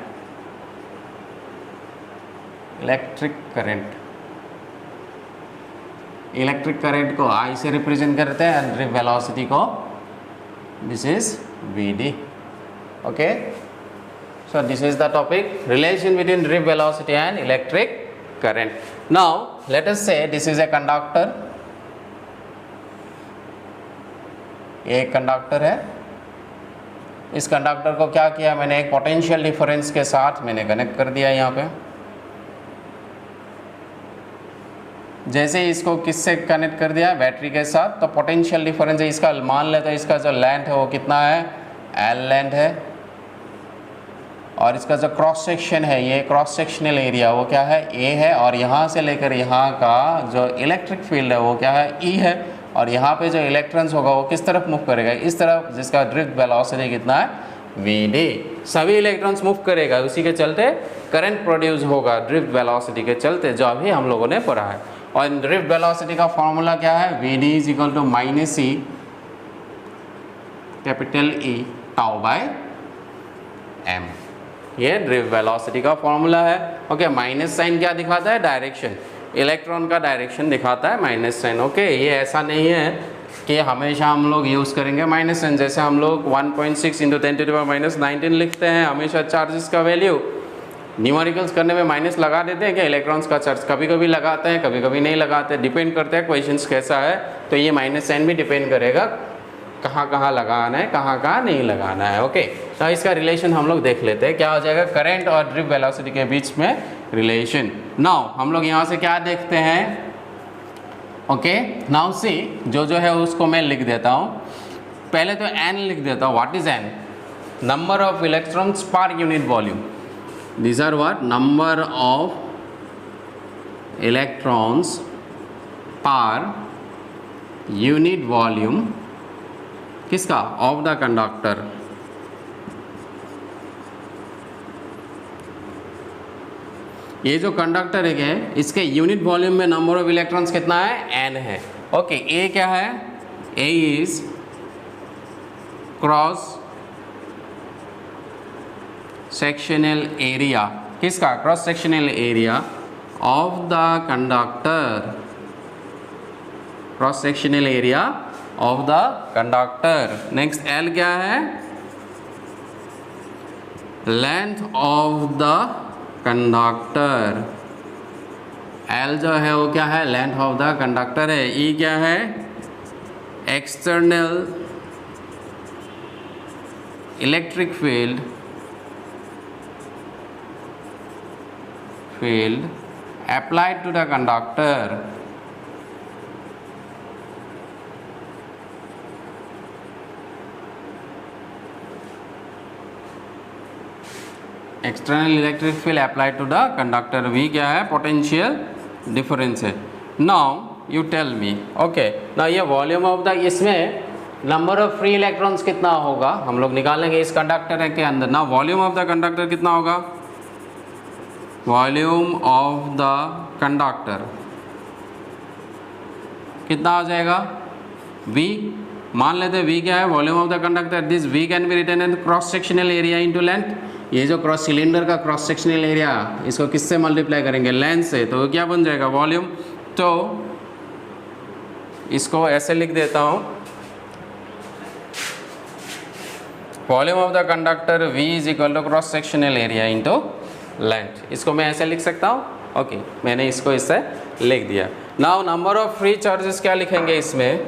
electric current. Electric current को I से रिप्रेजेंट करते हैं एंड ड्रिफ्ट वेलोसिटी को this is Vd। Okay, so this is the topic, relation between drift velocity and electric current. Now let us say this is a conductor, ये कंडक्टर है, इस कंडक्टर को क्या किया मैंने, एक पोटेंशियल डिफरेंस के साथ मैंने कनेक्ट कर दिया यहाँ पे। जैसे इसको किससे कनेक्ट कर दिया, बैटरी के साथ, तो पोटेंशियल डिफरेंस है इसका, मान लेते हैं इसका जो लेंथ है वो कितना है, L लेंथ है, और इसका जो क्रॉस सेक्शन है, ये क्रॉस सेक्शनल एरिया वो क्या है, A है, और यहाँ से लेकर यहाँ का जो इलेक्ट्रिक फील्ड है वो क्या है, E है, और यहाँ पे जो इलेक्ट्रॉन्स होगा वो किस तरफ मूव करेगा, इस तरफ, जिसका ड्रिफ्ट वेलोसिटी कितना है, Vd। सभी इलेक्ट्रॉन्स मूव करेगा, उसी के चलते करंट प्रोड्यूस होगा ड्रिफ्ट वेलोसिटी के चलते, जो अभी हम लोगों ने पढ़ा है। और ड्रिफ्ट वेलोसिटी का फॉर्मूला क्या है, Vd is equal to minus E capital E tau by m, ये ड्रिफ्ट वेलोसिटी का फॉर्मूला है। ओके, माइनस साइन क्या दिखाता है, डायरेक्शन, इलेक्ट्रॉन का डायरेक्शन दिखाता है माइनस साइन। ओके, ये ऐसा नहीं है कि हमेशा हम लोग यूज़ करेंगे माइनस साइन, जैसे हम लोग 1.6 × 10⁻⁻19 लिखते हैं, हमेशा चार्जेस का वैल्यू न्यूमेरिकल्स करने में माइनस लगा देते हैं क्या, इलेक्ट्रॉन्स का चार्ज कभी कभी लगाते हैं, कभी कभी नहीं लगाते, डिपेंड करता है क्वेश्चंस कैसा है। तो ये माइनस साइन भी डिपेंड करेगा कहाँ कहाँ लगाना है, कहाँ कहाँ नहीं लगाना है। ओके, तो इसका रिलेशन हम लोग देख लेते हैं, क्या हो जाएगा, करंट और ड्रिफ्ट वेलोसिटी के बीच में रिलेशन। नाउ हम लोग यहाँ से क्या देखते हैं, ओके, नाउ सी जो है उसको मैं लिख देता हूँ, पहले तो n लिख देता हूँ। What is n, number of electrons per unit volume, these are what, number of electrons per unit volume किसका, of the conductor। ये जो कंडक्टर है इसके यूनिट वॉल्यूम में नंबर ऑफ इलेक्ट्रॉन्स कितना है, n है। ओके, A क्या है, A is cross sectional area, किसका, cross sectional area of the conductor, cross sectional area of the conductor. Next L क्या है, length of the conductor, L जो है वो क्या है, लेंथ ऑफ द कंडक्टर है। ई क्या है, external electric field applied to the conductor, external electric field applied to the conductor. V क्या है, पोटेंशियल डिफरेंस है। Now you tell me, okay ना, ये वॉल्यूम ऑफ द, इसमें नंबर ऑफ फ्री इलेक्ट्रॉन्स कितना होगा हम लोग निकालेंगे इस कंडक्टर के अंदर ना। वॉल्यूम ऑफ द कंडक्टर कितना होगा, वॉल्यूम ऑफ द कंडक्टर कितना हो जाएगा, V, मान लेते हैं V क्या है, volume of the conductor. This V can be written in cross sectional area into length. ये जो क्रॉस सिलेंडर का क्रॉस सेक्शनल एरिया, इसको किससे मल्टीप्लाई करेंगे, लेंथ से, तो क्या बन जाएगा, वॉल्यूम। तो इसको ऐसे लिख देता हूँ, volume of the conductor V is equal to cross sectional area into length. इसको मैं ऐसे लिख सकता हूँ, ओके मैंने इसको इससे लिख दिया। Now number of free charges क्या लिखेंगे इसमें,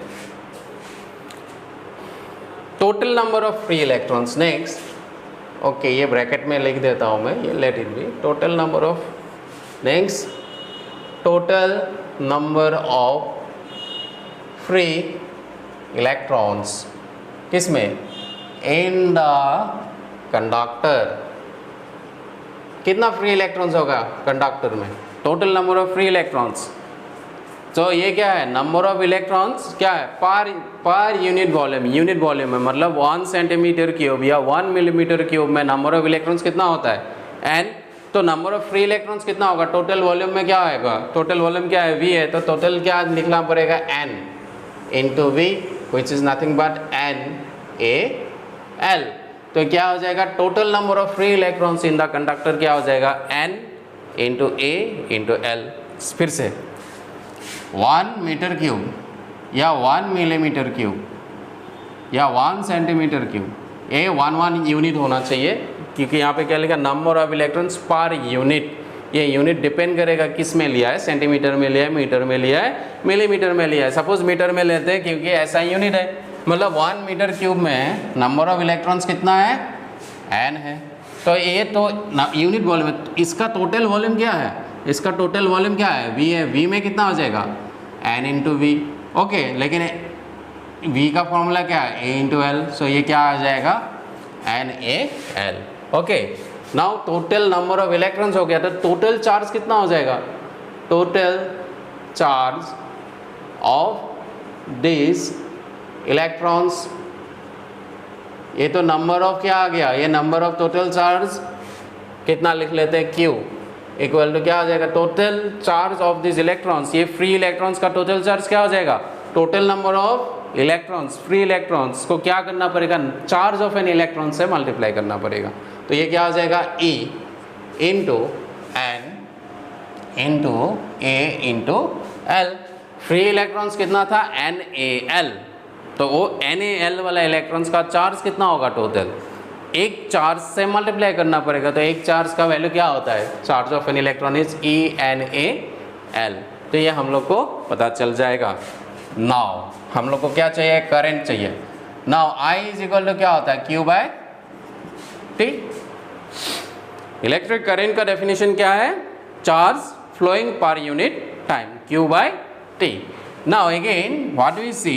total number of free electrons. Next, okay ये ब्रैकेट में लिख देता हूँ मैं, ये late it B, total number of, next total number of free electrons किसमें, इन द कंडक्टर। कितना फ्री इलेक्ट्रॉन्स होगा कंडक्टर में, total number of free electrons. तो ये क्या है, नंबर ऑफ इलेक्ट्रॉन्स क्या है, per unit volume, unit volume में मतलब 1 सेंटीमीटर क्यूब या 1 मिलीमीटर क्यूब में नंबर ऑफ इलेक्ट्रॉन्स कितना होता है, n। तो नंबर ऑफ फ्री इलेक्ट्रॉन्स कितना होगा, टोटल वॉल्यूम में क्या आएगा, टोटल वॉल्यूम क्या है, V है, तो टोटल क्या लिखना पड़ेगा, n into V, which is nothing but NaL। तो क्या हो जाएगा, total number of free electrons in the conductor क्या हो जाएगा, n into A into L। फिर से 1 मीटर क्यूब या 1 मिलीमीटर क्यूब या 1 सेंटीमीटर क्यूब, ये 1 यूनिट होना चाहिए, क्योंकि यहाँ पे क्या लिखा, number of electrons per unit. ये यूनिट डिपेंड करेगा किस में लिया है, सेंटीमीटर में लिया है, मीटर में लिया है, मिलीमीटर में लिया है। सपोज मीटर में लेते हैं क्योंकि ऐसा यूनिट है, मतलब 1 मीटर क्यूब में नंबर ऑफ इलेक्ट्रॉन्स कितना है, n है। तो ये तो यूनिट वॉल्यूम है, इसका टोटल वॉल्यूम क्या है, इसका टोटल वॉल्यूम क्या है, V है। V में कितना हो जाएगा, n इंटू V, ओके। लेकिन V का फॉर्मूला क्या है, A इंटू L, सो ये क्या आ जाएगा, NaL, okay. Now total number of electrons हो गया, तो टोटल चार्ज कितना हो जाएगा, total charge of this electrons, ये तो नंबर ऑफ क्या आ गया, ये नंबर ऑफ टोटल चार्ज कितना लिख लेते हैं, Q इक्वल टू क्या हो जाएगा, total charge of this electrons. ये फ्री इलेक्ट्रॉन्स का टोटल चार्ज क्या हो जाएगा, total number of electrons, free electrons को क्या करना पड़ेगा, चार्ज ऑफ एन इलेक्ट्रॉन से मल्टीप्लाई करना पड़ेगा। तो ये क्या हो जाएगा, E into N into A into L। Free electrons कितना था, NaL, तो वो NaL वाला इलेक्ट्रॉन्स का चार्ज कितना होगा, टोटल एक चार्ज से मल्टीप्लाई करना पड़ेगा। तो एक चार्ज का वैल्यू क्या होता है, charge of an electron is ENaL। तो ये हम लोग को पता चल जाएगा। नाउ हम लोग को क्या चाहिए, करंट चाहिए। Now I is equal to क्या होता है, Q by T। Electric current का डेफिनेशन क्या है, charge flowing per unit time, Q by T। Now again what we see,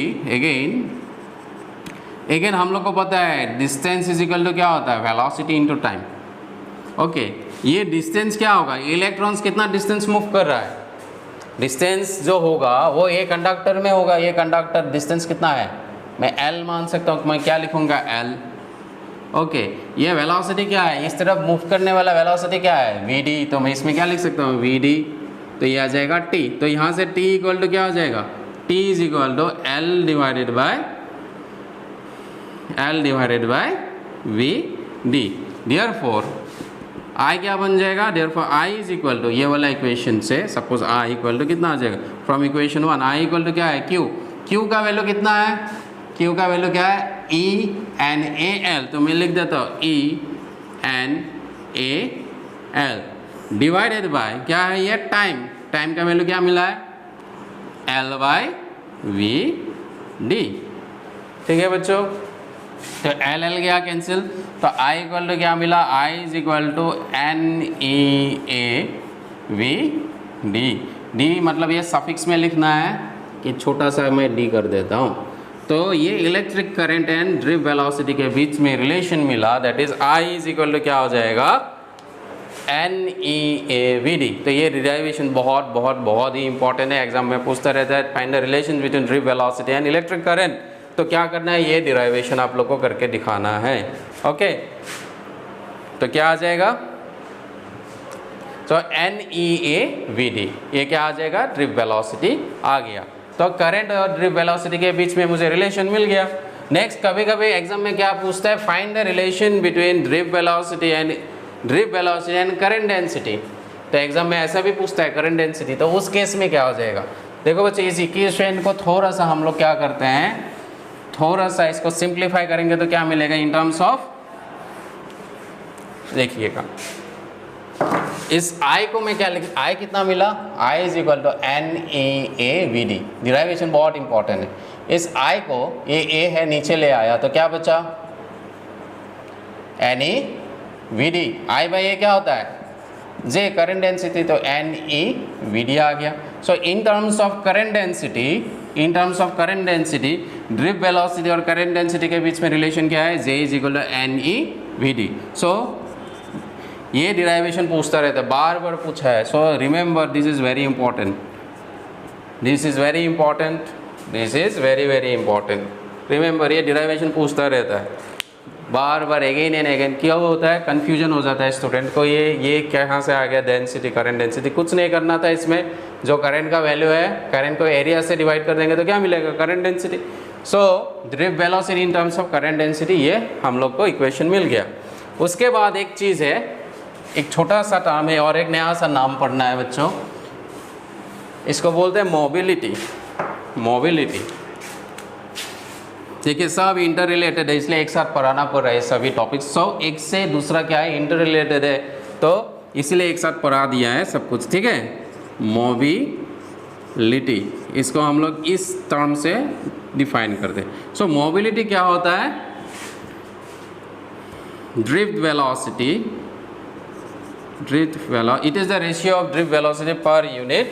again हम लोग को पता है डिस्टेंस इज इक्वल टू क्या होता है, वेलोसिटी इनटू टाइम, ओके। ये डिस्टेंस क्या होगा, इलेक्ट्रॉन्स कितना डिस्टेंस मूव कर रहा है, डिस्टेंस जो होगा वो ये कंडक्टर में होगा। ये कंडक्टर डिस्टेंस कितना है, मैं L मान सकता हूँ, मैं क्या लिखूँगा, L, ओके। ये वेलोसिटी क्या है, इस तरफ मूव करने वाला वेलोसिटी क्या है, Vd, तो मैं इसमें क्या लिख सकता हूँ, Vd, तो ये आ जाएगा T। तो यहाँ से T इक्वल टू क्या हो जाएगा, T is equal to L divided by Vd। Therefore I क्या बन जाएगा, therefore I is equal to, ये वाला इक्वेशन से सपोज I इक्वल टू कितना आ जाएगा, from equation 1 I equal to क्या है, Q का वैल्यू कितना है, Q का वैल्यू क्या है, ENaL। तो मैं लिख देता हूँ NaL डिवाइडेड बाय क्या है ये टाइम, टाइम का वैल्यू क्या मिला है L/VD। ठीक है बच्चों, तो L गया कैंसिल, तो I इक्वल टू क्या मिला, I is equal to NeAVD। D मतलब ये सफिक्स में लिखना है कि छोटा सा मैं D कर देता हूँ। तो ये electric current and drift velocity के बीच में रिलेशन मिला, that is I is equal to क्या हो जाएगा NeAVD। तो ये डिराइवेशन बहुत बहुत बहुत ही इंपॉर्टेंट है, एग्जाम में पूछता रहता है find the relation between drip velocity and electric current. तो क्या करना है, ये डिराइवेशन आप लोग को करके दिखाना है। ओके, तो क्या आ जाएगा, तो NeAVD ये क्या आ जाएगा, ड्रिप वेलोसिटी आ गया। तो करंट और ड्रिप वेलोसिटी के बीच में मुझे रिलेशन मिल गया। नेक्स्ट, कभी कभी एग्जाम में क्या पूछता है, find the relation between drip velocity and current density. तो एग्जाम में ऐसा भी पूछता है करंट डेंसिटी, तो उस केस में क्या हो जाएगा। देखो बच्चे, इस इक्वेशन को थोड़ा सा हम लोग क्या करते हैं, थोड़ा सा इसको सिंप्लीफाई करेंगे तो क्या मिलेगा इन टर्म्स ऑफ, देखिएगा इस I को मैं क्या लिख, I कितना मिला, I is equal to NeAVD। Derivation बहुत इंपॉर्टेंट है। इस I को, ये A है नीचे ले आया तो क्या बचा NeVD। I बाई A क्या होता है J, करंट डेंसिटी, तो NeVD आ गया। So in terms of current density, in terms of current density drift velocity और करंट डेंसिटी के बीच में रिलेशन क्या है, J is equal to NeVD। So ये डिराइवेशन पूछता रहता है, बार बार पूछा है। So remember this is very important, this is very important, this is very very important. Remember, ये डिराइवेशन पूछता रहता है बार बार, अगेन एंड अगेन। क्या होता है, कन्फ्यूजन हो जाता है स्टूडेंट को, ये कहाँ से आ गया डेंसिटी, करंट डेंसिटी। कुछ नहीं करना था इसमें, जो करंट का वैल्यू है, करंट को एरिया से डिवाइड कर देंगे तो क्या मिलेगा, current density. So drip velocity in terms of current density, ये हम लोग को इक्वेशन मिल गया। उसके बाद एक चीज़ है, एक छोटा सा टर्म है और एक नया सा नाम पढ़ना है बच्चों, इसको बोलते हैं मोबिलिटी। मोबिलिटी देखिए सब इंटर रिलेटेड है, इसलिए एक साथ पढ़ाना पड़ रहा है सभी टॉपिक्स। सो एक से दूसरा क्या है, इंटर रिलेटेड है, तो इसलिए एक साथ पढ़ा दिया है सब कुछ। ठीक है, मोबिलिटी, इसको हम लोग इस टर्म से डिफाइन करते हैं। सो मोबिलिटी क्या होता है, drift velocity, it is the ratio of drift velocity per unit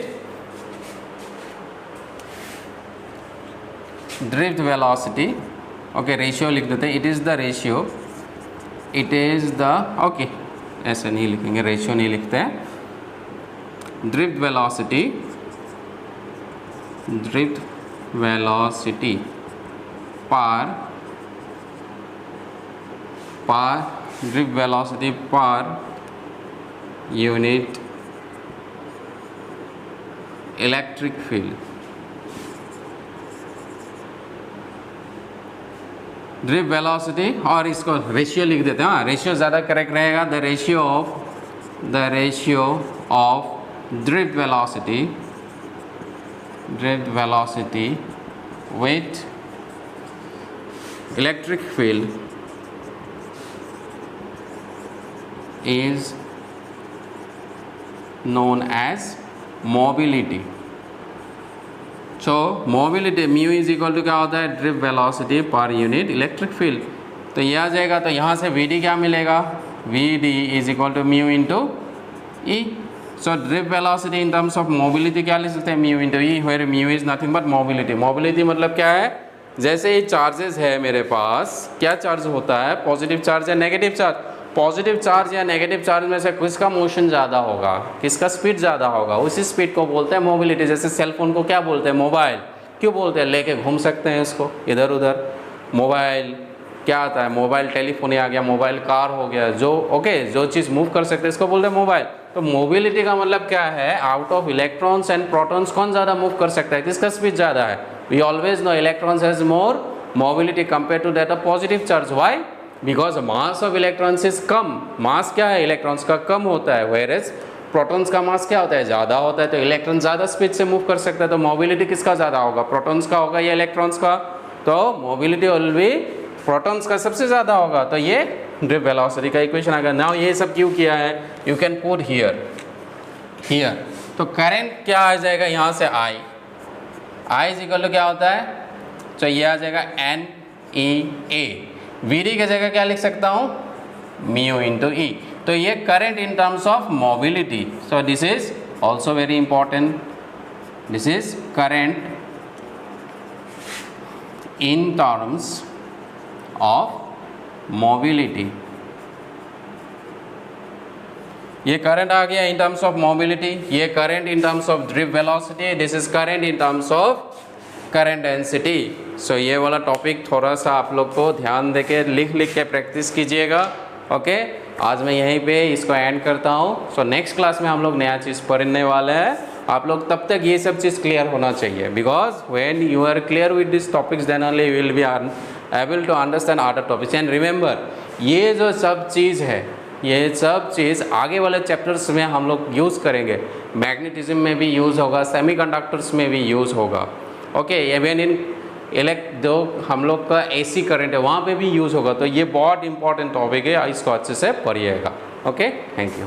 drift velocity। Okay, ratio लिख देते हैं, it is the ratio, it is the, okay ऐसे नहीं लिखेंगे, रेशियो नहीं लिखते हैं। Drift velocity drift velocity per unit electric field. Drift velocity, और इसको रेशियो लिख देते हैं, हाँ रेशियो ज़्यादा करेक्ट रहेगा। The ratio of drift velocity with electric field is known as mobility। So mobility mu is equal to क्या होता है, drift velocity per unit electric field. तो ये आ जाएगा, तो यहाँ से VD क्या मिलेगा, VD is equal to mu into E. So drift velocity in terms of mobility क्या लिख सकते हैं, mu into E, where mu is nothing but mobility. Mobility मतलब क्या है, जैसे ये चार्जेस है मेरे पास, क्या चार्ज होता है, पॉजिटिव चार्ज या नेगेटिव चार्ज। पॉजिटिव चार्ज या नेगेटिव चार्ज में से किसका मोशन ज़्यादा होगा, किसका स्पीड ज़्यादा होगा, उसी स्पीड को बोलते हैं मोबिलिटी। जैसे सेल फोन को क्या बोलते हैं, मोबाइल। क्यों बोलते हैं, लेके घूम सकते हैं इसको इधर उधर। मोबाइल क्या आता है, मोबाइल टेलीफोन आ गया, मोबाइल कार हो गया, जो जो चीज़ मूव कर सकते हैं इसको बोलते हैं मोबाइल। तो मोबिलिटी का मतलब क्या है, out of electrons and protons कौन ज़्यादा मूव कर सकता है, किसका स्पीड ज़्यादा है। We always know electrons has more mobility compare to that of positive charge. Why, because mass of electrons is कम। मास क्या है, इलेक्ट्रॉन्स का कम होता है, वेयरएज प्रोटॉन्स का मास क्या होता है, ज़्यादा होता है। तो इलेक्ट्रॉन ज़्यादा स्पीड से मूव कर सकता है, तो मोबिलिटी किसका ज़्यादा होगा, प्रोटॉन्स का होगा या इलेक्ट्रॉन्स का। तो मोबिलिटी विल बी प्रोटॉन्स का सबसे ज़्यादा होगा। तो ये ड्रिफ्ट वेलोसिटी का इक्वेशन आ गया। नाउ ये सब क्यों किया है, यू कैन पुट हियर। तो करंट क्या आ जाएगा यहाँ से I इज इक्वल टू क्या होता है, तो ये आ जाएगा NEA। VD की जगह क्या लिख सकता हूँ, म्यू इंटू E। तो ये current in terms of mobility, so this is also very important, this is current in terms of mobility. ये करंट आ गया इन टर्म्स ऑफ मोबिलिटी, ये current in terms of drift velocity, this is current in terms of current density. So ये वाला टॉपिक थोड़ा सा आप लोग को ध्यान देके लिख के प्रैक्टिस कीजिएगा। ओके, आज मैं यहीं पे इसको एंड करता हूँ। सो नेक्स्ट क्लास में हम लोग नया चीज़ पढ़ने वाले हैं। आप लोग तब तक ये सब चीज़ क्लियर होना चाहिए, because when you are clear with this topics then only you will be able to understand other topics. And remember, ये जो सब चीज़ है, ये सब चीज़ आगे वाले चैप्टर्स में हम लोग यूज़ करेंगे। मैग्नेटिज्म में भी यूज़ होगा, सेमीकंडक्टर्स में भी यूज़ होगा। ओके, इवन इन जो हम लोग का AC करंट है वहाँ पे भी यूज़ होगा। तो ये बहुत इंपॉर्टेंट टॉपिक है, इसको अच्छे से पढ़िएगा। Okay, thank you.